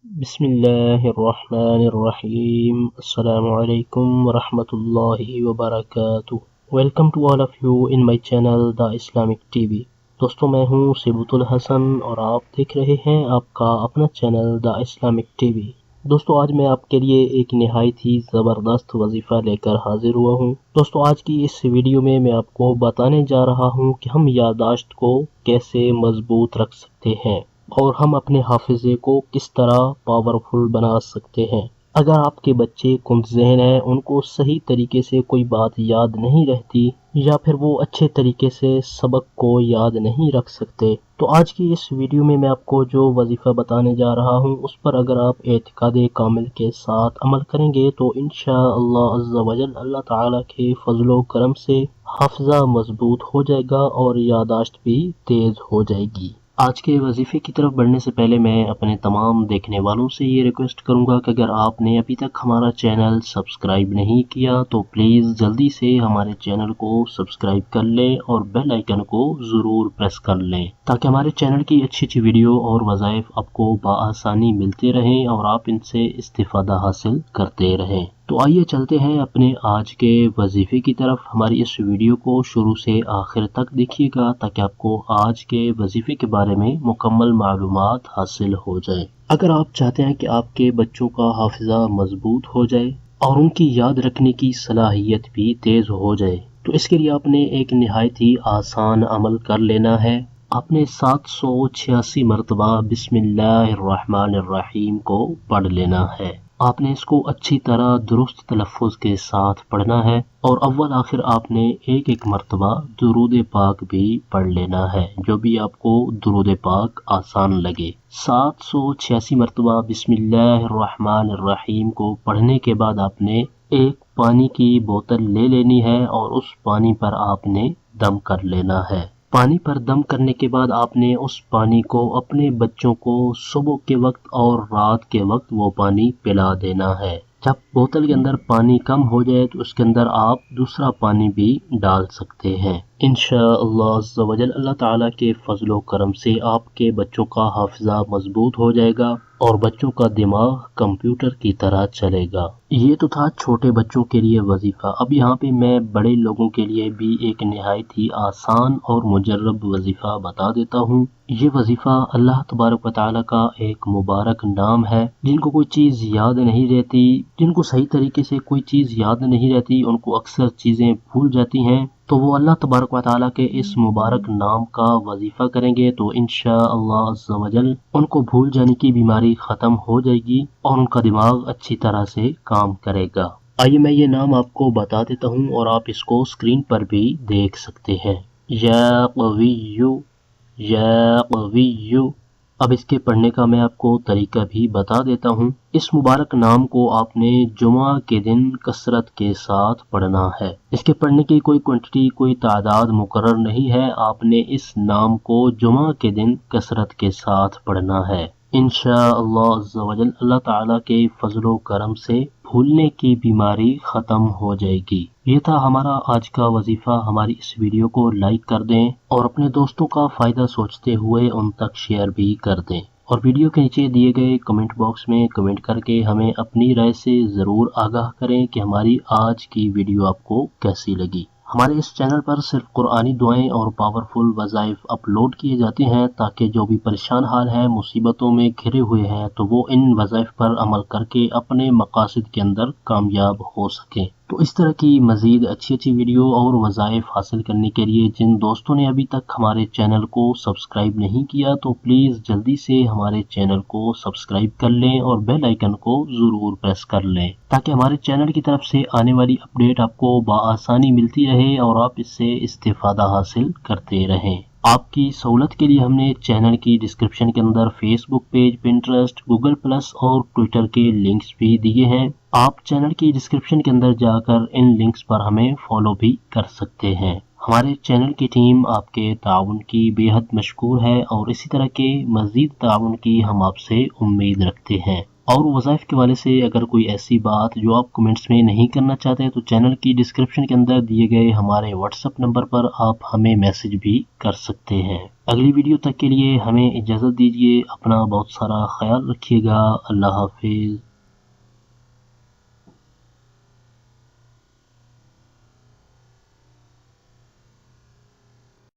بسم الله الرحمن الرحيم. Assalamu alaikum wa rahmatullahi wa barakatuh. Welcome to all of you in my channel The Islamic TV. दोस्तों मैं हूँ सिबुतुल हसन और आप देख रहे हैं आपका अपना चैनल द इस्लामिक टीवी। दोस्तों आज मैं आपके लिए एक नहायत ही ज़बरदस्त वजीफ़ा लेकर हाजिर हुआ हूँ। दोस्तों आज की इस वीडियो में मैं आपको बताने जा रहा हूँ कि हम याददाश्त को कैसे मजबूत रख सकते हैं और हम अपने हाफिज़े को किस तरह पावरफुल बना सकते हैं। अगर आपके बच्चे कुंद ज़हन हैं, उनको सही तरीके से कोई बात याद नहीं रहती या फिर वो अच्छे तरीके से सबक को याद नहीं रख सकते, तो आज की इस वीडियो में मैं आपको जो वजीफ़ा बताने जा रहा हूँ उस पर अगर आप एतिकाद कामिल के साथ अमल करेंगे तो इंशाअल्लाह अज़्ज़ा वजल अल्लाह ताला के फजलो करम से हाफिज़ा मजबूत हो जाएगा और यादाश्त भी तेज़ हो जाएगी। आज के वजीफ़े की तरफ बढ़ने से पहले मैं अपने तमाम देखने वालों से ये रिक्वेस्ट करूंगा कि अगर आपने अभी तक हमारा चैनल सब्सक्राइब नहीं किया तो प्लीज़ जल्दी से हमारे चैनल को सब्सक्राइब कर लें और बेल आइकन को ज़रूर प्रेस कर लें ताकि हमारे चैनल की अच्छी अच्छी वीडियो और वज़ाइफ आपको बआसानी मिलते रहें और आप इनसे इस्तिफ़ादा हासिल करते रहें। तो आइए चलते हैं अपने आज के वजीफ़े की तरफ। हमारी इस वीडियो को शुरू से आखिर तक देखिएगा ताकि आपको आज के वजीफ़े के बारे में मुकम्मल मालूमात हासिल हो जाए। अगर आप चाहते हैं कि आपके बच्चों का हाफिज़ा मजबूत हो जाए और उनकी याद रखने की सलाहियत भी तेज़ हो जाए तो इसके लिए आपने एक नहायत ही आसान अमल कर लेना है। आपने 786 मरतबा बिस्मिल्लाहिर्रहमानिर्रहीम को पढ़ लेना है। आपने इसको अच्छी तरह दुरुस्त तलफ़ुज़ के साथ पढ़ना है और अव्वल आखिर आपने एक एक मरतबा दुरूद पाक भी पढ़ लेना है, जो भी आपको दुरूद पाक आसान लगे। 786 मरतबा बिस्मिल्लाहिर्रहमानिर्रहीम को पढ़ने के बाद आपने एक पानी की बोतल ले लेनी है और उस पानी पर आपने दम कर लेना है। पानी पर दम करने के बाद आपने उस पानी को अपने बच्चों को सुबह के वक्त और रात के वक्त वो पानी पिला देना है। जब बोतल के अंदर पानी कम हो जाए तो उसके अंदर आप दूसरा पानी भी डाल सकते हैं। इंशाअल्लाह अज़्ज़ा वजल अल्लाह ताला के फजलो करम से आपके बच्चों का हाफिज़ा मजबूत हो जाएगा और बच्चों का दिमाग कंप्यूटर की तरह चलेगा। ये तो था छोटे बच्चों के लिए वजीफ़ा। अब यहाँ पे मैं बड़े लोगों के लिए भी एक नहायत ही आसान और मुजर्रब वजीफ़ा बता देता हूँ। ये वजीफ़ा अल्लाह तबारक व तआला का एक मुबारक नाम है। जिनको कोई चीज़ याद नहीं रहती, जिनको सही तरीके से कोई चीज़ याद नहीं रहती, उनको अक्सर चीज़ें भूल जाती हैं, तो वो अल्लाह तबारक व तआला के इस मुबारक नाम का वजीफ़ा करेंगे तो इंशाअल्लाह अज़्ज़ा वजल उनको भूल जाने की बीमारी ख़त्म हो जाएगी और उनका दिमाग अच्छी तरह से काम करेगा। आइए मैं ये नाम आपको बता देता हूँ और आप इसको स्क्रीन पर भी देख सकते हैं। या क़विय्यु, या क़विय्यु। अब इसके पढ़ने का मैं आपको तरीका भी बता देता हूँ। इस मुबारक नाम को आपने जुमा के दिन कसरत के साथ पढ़ना है। इसके पढ़ने की कोई क्वांटिटी, कोई तादाद मुकर्रर नहीं है। आपने इस नाम को जुमा के दिन कसरत के साथ पढ़ना है। इंशाअल्लाह अज़्ज़ा वजल अल्लाह ताला के फजलो करम से भूलने की बीमारी ख़त्म हो जाएगी। ये था हमारा आज का वजीफ़ा। हमारी इस वीडियो को लाइक कर दें और अपने दोस्तों का फ़ायदा सोचते हुए उन तक शेयर भी कर दें और वीडियो के नीचे दिए गए कमेंट बॉक्स में कमेंट करके हमें अपनी राय से ज़रूर आगाह करें कि हमारी आज की वीडियो आपको कैसी लगी। हमारे इस चैनल पर सिर्फ कुरानी दुआएं और पावरफुल वज़ाइफ अपलोड किए जाते हैं ताकि जो भी परेशान हाल हैं, मुसीबतों में घिरे हुए हैं, तो वो इन वज़ाइफ पर अमल करके अपने मकासद के अंदर कामयाब हो सकें। तो इस तरह की मज़ीद अच्छी अच्छी वीडियो और वज़ाइफ हासिल करने के लिए जिन दोस्तों ने अभी तक हमारे चैनल को सब्सक्राइब नहीं किया तो प्लीज़ जल्दी से हमारे चैनल को सब्सक्राइब कर लें और बेल आइकन को ज़रूर प्रेस कर लें ताकि हमारे चैनल की तरफ से आने वाली अपडेट आपको बआसानी मिलती रहे और आप इससे इस्तिफ़ादा हासिल करते रहें। आपकी सहूलत के लिए हमने चैनल की डिस्क्रिप्शन के अंदर Facebook page, Pinterest, Google plus और ट्विटर के लिंक्स भी दिए हैं। आप चैनल की डिस्क्रिप्शन के अंदर जाकर इन लिंक्स पर हमें फॉलो भी कर सकते हैं। हमारे चैनल की टीम आपके ताउन की बेहद मशकूर है और इसी तरह के मज़ीद ताउन की हम आपसे उम्मीद रखते हैं। اور وظائف کے والے سے اگر کوئی ایسی بات جو آپ کمنٹس میں نہیں کرنا چاہتے تو چینل کی ڈسکرپشن کے اندر دیے گئے ہمارے واٹس ایپ نمبر پر آپ ہمیں میسج بھی کر سکتے ہیں۔ اگلی ویڈیو تک کے لیے ہمیں اجازت دیجیے، اپنا بہت سارا خیال رکھیے گا۔ اللہ حافظ۔